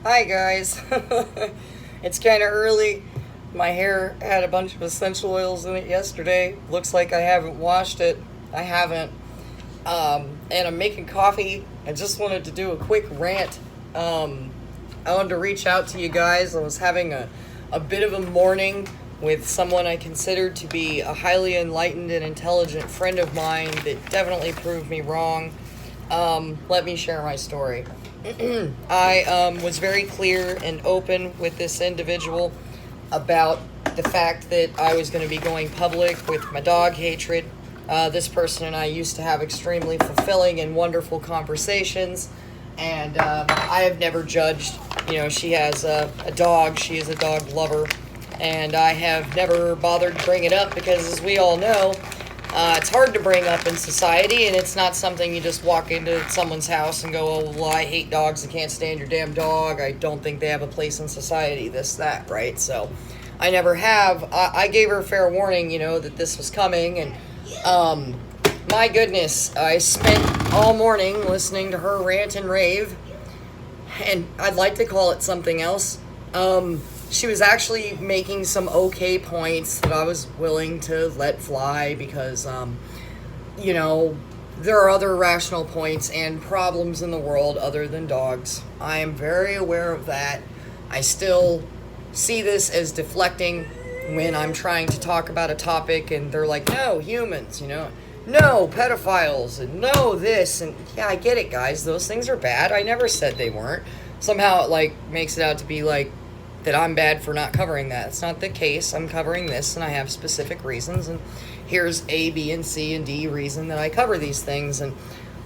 Hi guys. It's kind of early. My hair had a bunch of essential oils in it yesterday. Looks like I haven't washed it. I haven't. And I'm making coffee. I just wanted to do a quick rant. I wanted to reach out to you guys. I was having a bit of a morning with someone I considered to be a highly enlightened and intelligent friend of mine that definitely proved me wrong. Let me share my story. I was very clear and open with this individual about the fact that I was going to be going public with my dog hatred. This person and I used to have extremely fulfilling and wonderful conversations, and I have never judged. You know, she has a dog. She is a dog lover, and I have never bothered to bring it up because, as we all know, it's hard to bring up in society, and it's not something you just walk into someone's house and go, oh, well, I hate dogs, I can't stand your damn dog, I don't think they have a place in society, this, that, right? So I never have. I gave her fair warning, that this was coming, and my goodness, I spent all morning listening to her rant and rave, and I'd like to call it something else. She was actually making some okay points that I was willing to let fly because, there are other rational points and problems in the world other than dogs. I am very aware of that. I still see this as deflecting when I'm trying to talk about a topic and they're like, no, humans, no, pedophiles, and no, this, and yeah, I get it, guys. Those things are bad. I never said they weren't. Somehow it, makes it out to be that I'm bad for not covering that. It's not the case. I'm covering this, and I have specific reasons, and here's A, B, and C, and D reason that I cover these things. And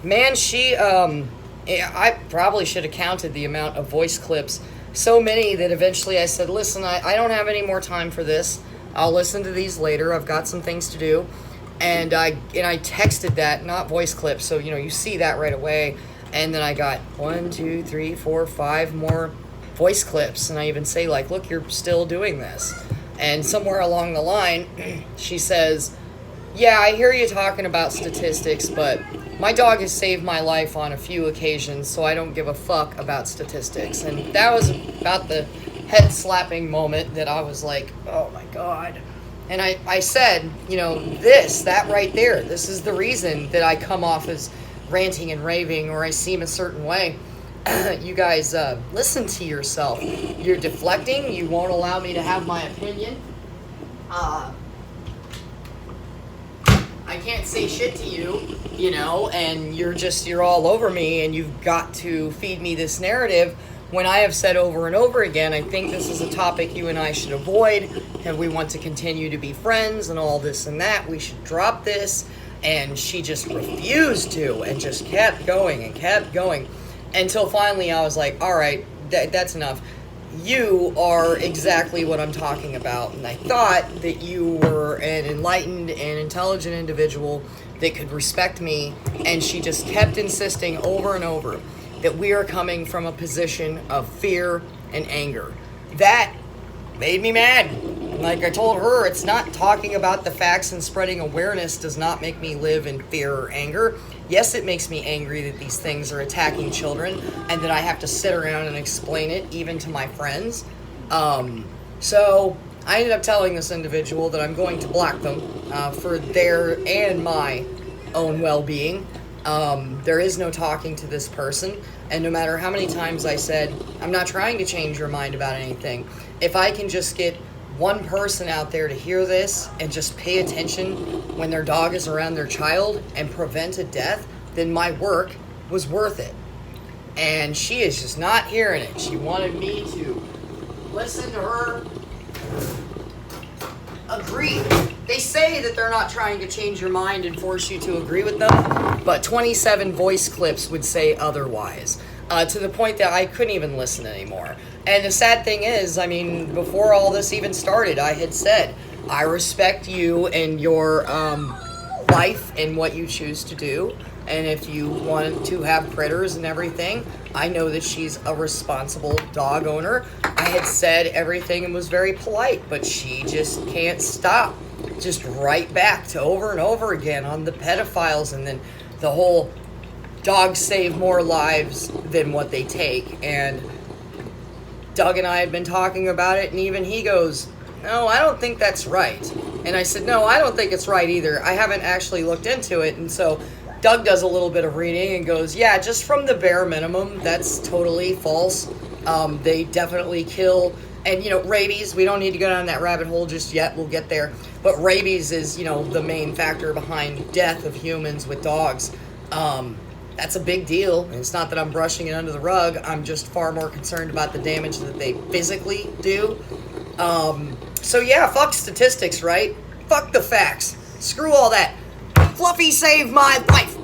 man, I probably should have counted the amount of voice clips, so many that eventually I said, listen, I don't have any more time for this. I'll listen to these later. I've got some things to do. And I texted that, not voice clips, so, you see that right away. And then I got 1, 2, 3, 4, 5 more voice clips, and I even say, look, you're still doing this. And somewhere along the line, she says, yeah, I hear you talking about statistics, but my dog has saved my life on a few occasions, so I don't give a fuck about statistics. And that was about the head-slapping moment that I was like, oh my God. And I said, that right there, this is the reason that I come off as ranting and raving, or I seem a certain way. You guys, listen to yourself. You're deflecting. You won't allow me to have my opinion. I can't say shit to you, and you're all over me, and you've got to feed me this narrative when I have said over and over again, I think this is a topic you and I should avoid, and we want to continue to be friends and all this and that. We should drop this. And she just refused to, and just kept going and kept going. Until finally I was like, all right, that's enough. You are exactly what I'm talking about. And I thought that you were an enlightened and intelligent individual that could respect me. And she just kept insisting over and over that we are coming from a position of fear and anger. That made me mad. Like I told her, it's not talking about the facts and spreading awareness does not make me live in fear or anger. Yes, it makes me angry that these things are attacking children and that I have to sit around and explain it even to my friends. So I ended up telling this individual that I'm going to block them for their and my own well-being. There is no talking to this person, and no matter how many times I said, I'm not trying to change your mind about anything. If I can just get one person out there to hear this and just pay attention when their dog is around their child and prevent a death, then my work was worth it. And she is just not hearing it. She wanted me to listen to her agree. They say that they're not trying to change your mind and force you to agree with them, but 27 voice clips would say otherwise, to the point that I couldn't even listen anymore. And the sad thing is, before all this even started, I had said, I respect you and your life and what you choose to do. And if you want to have critters and everything, I know that she's a responsible dog owner. I had said everything and was very polite, but she just can't stop. Just right back to over and over again on the pedophiles, and then the whole dogs save more lives than what they take. And Doug and I had been talking about it, and even he goes, no, I don't think that's right. And I said, no, I don't think it's right either. I haven't actually looked into it. And so Doug does a little bit of reading and goes, yeah, just from the bare minimum, that's totally false. They definitely kill. And, rabies, we don't need to go down that rabbit hole just yet. We'll get there. But rabies is, the main factor behind death of humans with dogs. That's a big deal. And it's not that I'm brushing it under the rug. I'm just far more concerned about the damage that they physically do. So yeah, fuck statistics, right? Fuck the facts. Screw all that. Fluffy saved my life.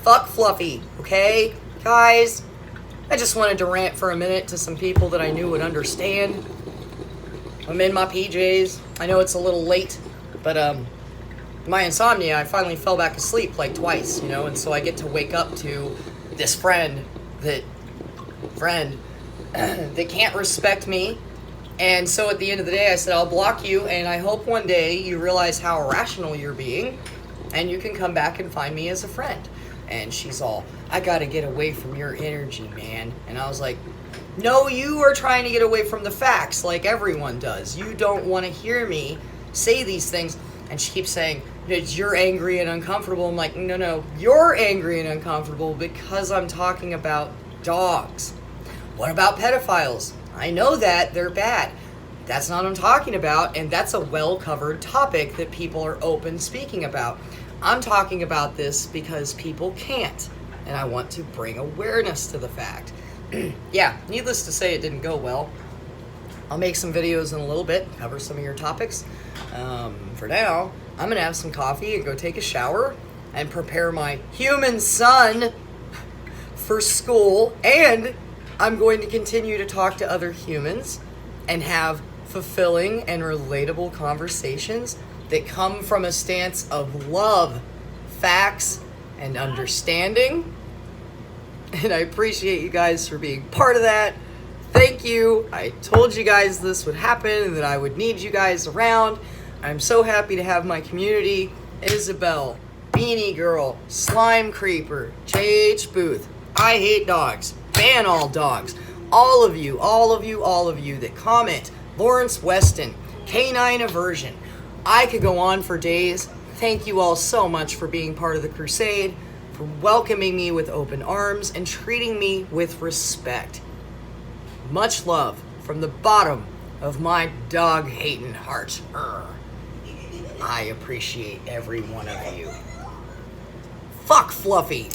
Fuck Fluffy, okay? Guys, I just wanted to rant for a minute to some people that I knew would understand. I'm in my PJs. I know it's a little late, but my insomnia, I finally fell back asleep like twice, and so I get to wake up to this friend that can't respect me. And so at the end of the day, I said, I'll block you, and I hope one day you realize how irrational you're being, and you can come back and find me as a friend. And she's all, I gotta get away from your energy, man. And I was like, no, you are trying to get away from the facts like everyone does. You don't want to hear me say these things. And she keeps saying, you're angry and uncomfortable. I'm like, no, you're angry and uncomfortable because I'm talking about dogs. What about pedophiles? I know that they're bad. That's not what I'm talking about, and that's a well-covered topic that people are open speaking about. I'm talking about this because people can't, and I want to bring awareness to the fact. Yeah, needless to say, it didn't go well. I'll make some videos in a little bit, cover some of your topics. For now, I'm going to have some coffee and go take a shower and prepare my human son for school, and I'm going to continue to talk to other humans and have fulfilling and relatable conversations that come from a stance of love, facts, and understanding. And I appreciate you guys for being part of that. Thank you. I told you guys this would happen and that I would need you guys around. I'm so happy to have my community. Isabel, Beanie Girl, Slime Creeper, JH Booth, I Hate Dogs, Ban All Dogs, all of you that comment, Lawrence Weston, Canine Aversion. I could go on for days. Thank you all so much for being part of the crusade, for welcoming me with open arms and treating me with respect. Much love from the bottom of my dog-hating heart. I appreciate every one of you. Fuck Fluffy.